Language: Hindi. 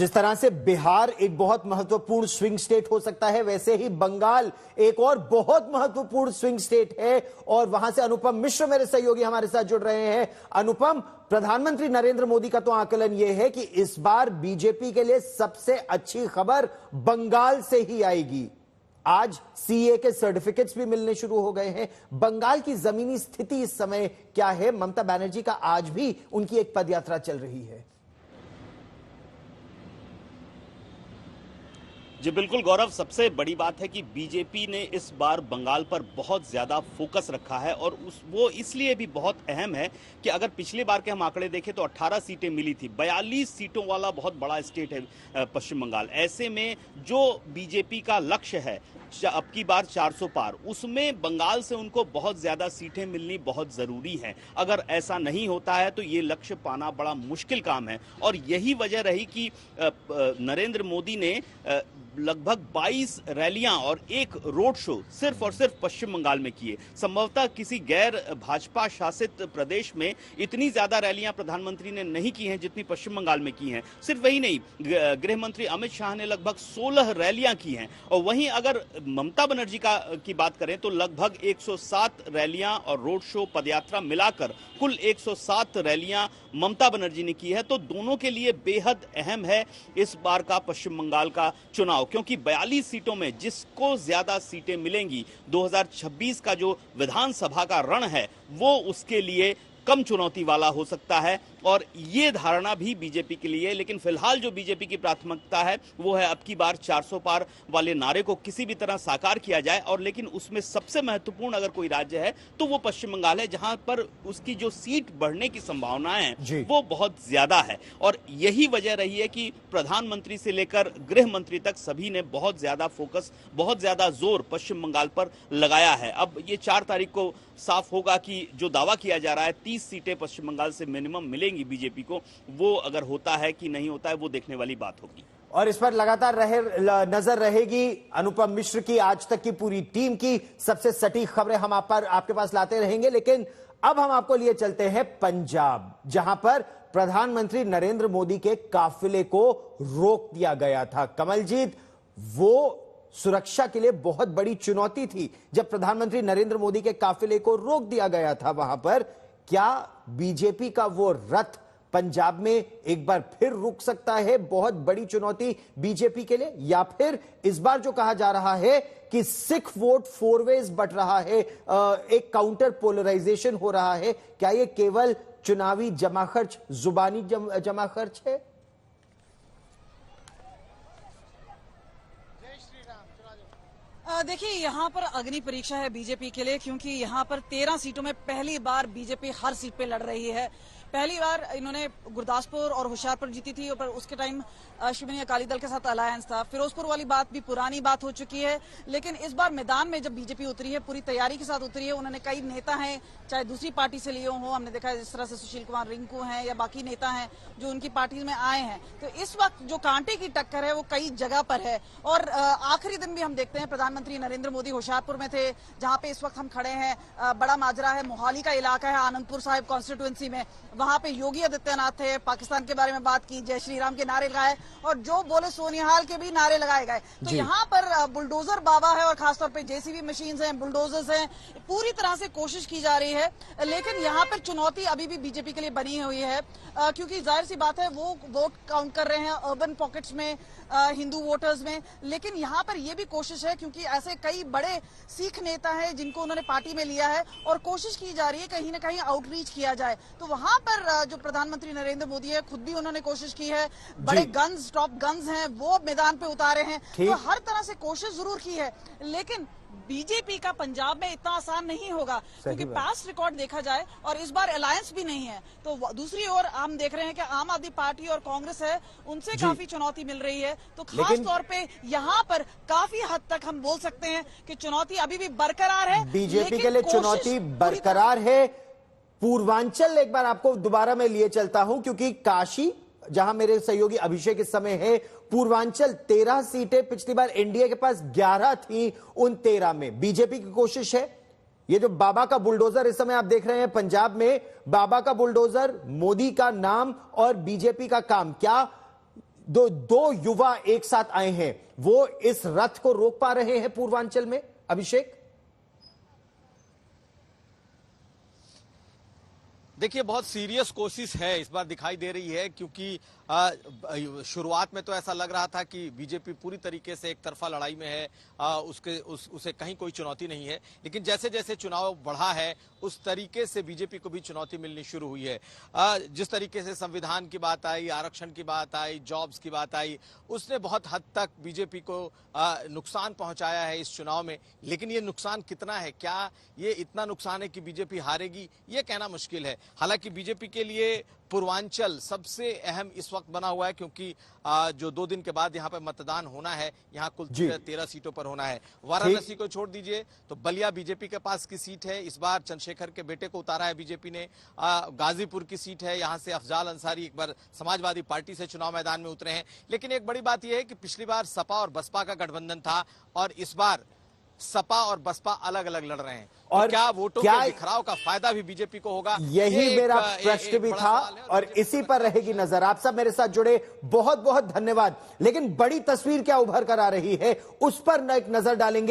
जिस तरह से बिहार एक बहुत महत्वपूर्ण स्विंग स्टेट हो सकता है, वैसे ही बंगाल एक और बहुत महत्वपूर्ण स्विंग स्टेट है। और वहां से अनुपम मिश्र मेरे सहयोगी हमारे साथ जुड़ रहे हैं। अनुपम, प्रधानमंत्री नरेंद्र मोदी का तो आकलन यह है कि इस बार बीजेपी के लिए सबसे अच्छी खबर बंगाल से ही आएगी। आज सीए के सर्टिफिकेट्स भी मिलने शुरू हो गए हैं। बंगाल की जमीनी स्थिति इस समय क्या है? ममता बनर्जी का आज भी उनकी एक पदयात्रा चल रही है। जी बिल्कुल गौरव, सबसे बड़ी बात है कि बीजेपी ने इस बार बंगाल पर बहुत ज्यादा फोकस रखा है और वो इसलिए भी बहुत अहम है कि अगर पिछली बार के हम आंकड़े देखें तो 18 सीटें मिली थी। 42 सीटों वाला बहुत बड़ा स्टेट है पश्चिम बंगाल। ऐसे में जो बीजेपी का लक्ष्य है अब की बार 400 पार, उसमें बंगाल से उनको बहुत ज्यादा सीटें मिलनी बहुत जरूरी है। अगर ऐसा नहीं होता है तो ये लक्ष्य पाना बड़ा मुश्किल काम है। और यही वजह रही कि नरेंद्र मोदी ने लगभग 22 रैलियां और एक रोड शो सिर्फ और सिर्फ पश्चिम बंगाल में किए। संभवतः किसी गैर भाजपा शासित प्रदेश में इतनी ज्यादा रैलियां प्रधानमंत्री ने नहीं की हैं जितनी पश्चिम बंगाल में की हैं। सिर्फ वही नहीं, गृह मंत्री अमित शाह ने लगभग 16 रैलियां की हैं। और वहीं अगर ममता बनर्जी की बात करें तो लगभग 107 रैलियां और रोड शो पदयात्रा मिलाकर कुल 107 रैलियां ममता बनर्जी ने की है। तो दोनों के लिए बेहद अहम है इस बार का पश्चिम बंगाल का चुनाव, क्योंकि 42 सीटों में जिसको ज्यादा सीटें मिलेंगी, 2026 का जो विधानसभा का रण है वो उसके लिए कम चुनौती वाला हो सकता है। और ये धारणा भी बीजेपी के लिए, लेकिन फिलहाल जो बीजेपी की प्राथमिकता है वो है अब की बार 400 पार वाले नारे को किसी भी तरह साकार किया जाए। और लेकिन उसमें सबसे महत्वपूर्ण अगर कोई राज्य है तो वो पश्चिम बंगाल है, जहां पर उसकी जो सीट बढ़ने की संभावनाएं हैं वो बहुत ज्यादा है। और यही वजह रही है कि प्रधानमंत्री से लेकर गृह मंत्री तक सभी ने बहुत ज्यादा फोकस, बहुत ज्यादा जोर पश्चिम बंगाल पर लगाया है। अब ये 4 तारीख को साफ होगा कि जो दावा किया जा रहा है 30 सीटें पश्चिम बंगाल से मिनिमम मिलेंगी बीजेपी को, वो अगर होता है कि नहीं होता है वो देखने वाली बात होगी। और इस पर लगातार नजर रहेगी अनुपम मिश्र की, आज तक की पूरी टीम की। सबसे सटीक खबरें हम आपके पास लाते रहेंगे। लेकिन अब हम आपको लिए चलते हैं पंजाब, जहां पर प्रधानमंत्री नरेंद्र मोदी के काफिले को रोक दिया गया था। कमलजीत, वो सुरक्षा के लिए बहुत बड़ी चुनौती थी जब प्रधानमंत्री नरेंद्र मोदी के काफिले को रोक दिया गया था वहां पर। क्या बीजेपी का वो रथ पंजाब में एक बार फिर रुक सकता है? बहुत बड़ी चुनौती बीजेपी के लिए। या फिर इस बार जो कहा जा रहा है कि सिख वोट 4 वेज बट रहा है, एक काउंटर पोलराइजेशन हो रहा है, क्या यह केवल चुनावी जमाखर्च, जुबानी जमाखर्च है? देखिए, यहाँ पर अग्नि परीक्षा है बीजेपी के लिए, क्योंकि यहाँ पर 13 सीटों में पहली बार बीजेपी हर सीट पे लड़ रही है। पहली बार इन्होंने गुरदासपुर और होशियारपुर जीती थी, और उसके टाइम शिवनी अकाली दल के साथ अलायंस था। फिरोजपुर वाली बात भी पुरानी बात हो चुकी है। लेकिन इस बार मैदान में जब बीजेपी उतरी है, पूरी तैयारी के साथ उतरी है। उन्होंने कई नेता हैं, चाहे दूसरी पार्टी से लिए हो, हमने देखा है जिस तरह से सुशील कुमार रिंकू हैं या बाकी नेता हैं जो उनकी पार्टी में आए हैं। तो इस वक्त जो कांटे की टक्कर है वो कई जगह पर है। और आखिरी दिन भी हम देखते हैं प्रधानमंत्री नरेंद्र मोदी होशियारपुर में थे, जहां पे इस वक्त हम खड़े हैं। बड़ा माजरा है, मोहाली का इलाका है, आनंदपुर साहिब कॉन्स्टिट्यूएंसी में। वहां पे योगी आदित्यनाथ थे, पाकिस्तान के बारे में बात की, जय श्री राम के नारे लगाए, और जो बोले सोनिहाल के भी नारे लगाए गए। तो यहाँ पर बुलडोजर बाबा है, और खासतौर पे जेसीबी मशीन्स हैं, बुलडोजर्स हैं, पूरी तरह से कोशिश की जा रही है। लेकिन यहाँ पर चुनौती अभी भी बीजेपी के लिए बनी हुई है, क्योंकि जाहिर सी बात है वो वोट काउंट कर रहे हैं अर्बन पॉकेट्स में, हिंदू वोटर्स में। लेकिन यहाँ पर यह भी कोशिश है, क्योंकि ऐसे कई बड़े सिख नेता हैं जिनको उन्होंने पार्टी में लिया है, और कोशिश की जा रही है कहीं ना कहीं आउटरीच किया जाए। तो वहां पर जो प्रधानमंत्री नरेंद्र मोदी है, खुद भी उन्होंने कोशिश की है, बड़े गन्स, टॉप गन्स हैं वो मैदान पे उतारे हैं। तो हर तरह से कोशिश जरूर की है। लेकिन बीजेपी का पंजाब में इतना आसान नहीं होगा, क्योंकि पास्ट रिकॉर्ड देखा जाए और इस बार अलायंस भी नहीं है। तो दूसरी ओर हम देख रहे हैं कि आम आदमी पार्टी और कांग्रेस है, उनसे काफी चुनौती मिल रही है। तो खास तौर पे यहाँ पर काफी हद तक हम बोल सकते हैं कि चुनौती अभी भी बरकरार है। बीजेपी के लिए चुनौती बरकरार है। पूर्वांचल एक बार आपको दोबारा मैं लिए चलता हूं, क्योंकि काशी, जहां मेरे सहयोगी अभिषेक इस समय है, पूर्वांचल 13 सीटें, पिछली बार एनडीए के पास 11 थी, उन 13 में बीजेपी की कोशिश है। ये जो बाबा का बुलडोजर इस समय आप देख रहे हैं पंजाब में, बाबा का बुलडोजर, मोदी का नाम और बीजेपी का काम, क्या दो युवा एक साथ आए हैं, वो इस रथ को रोक पा रहे हैं पूर्वांचल में? अभिषेक, देखिए, बहुत सीरियस कोशिश है इस बार दिखाई दे रही है, क्योंकि शुरुआत में तो ऐसा लग रहा था कि बीजेपी पूरी तरीके से एक तरफा लड़ाई में है, उसे कहीं कोई चुनौती नहीं है। लेकिन जैसे जैसे चुनाव बढ़ा है उस तरीके से बीजेपी को भी चुनौती मिलनी शुरू हुई है। जिस तरीके से संविधान की बात आई, आरक्षण की बात आई, जॉब्स की बात आई, उसने बहुत हद तक बीजेपी को नुकसान पहुंचाया है इस चुनाव में। लेकिन ये नुकसान कितना है, क्या ये इतना नुकसान है कि बीजेपी हारेगी, ये कहना मुश्किल है। हालांकि बीजेपी के लिए पूर्वांचल सबसे अहम इस वक्त बना हुआ है, क्योंकि जो 2 दिन के बाद यहाँ पे मतदान होना है, यहाँ कुल 13 सीटों पर होना है। वाराणसी को छोड़ दीजिए तो बलिया बीजेपी के पास की सीट है, इस बार चंद्रशेखर के बेटे को उतारा है बीजेपी ने। गाजीपुर की सीट है, यहाँ से अफजाल अंसारी एक बार समाजवादी पार्टी से चुनाव मैदान में उतरे हैं। लेकिन एक बड़ी बात यह है कि पिछली बार सपा और बसपा का गठबंधन था और इस बार सपा और बसपा अलग अलग लड़ रहे हैं। और क्या वोटों के बिखराव का फायदा भी बीजेपी को होगा? यही मेरा प्रश्न भी था और इसी पर रहेगी नजर। आप सब मेरे साथ जुड़े, बहुत बहुत धन्यवाद। लेकिन बड़ी तस्वीर क्या उभर कर आ रही है उस पर एक नजर डालेंगे।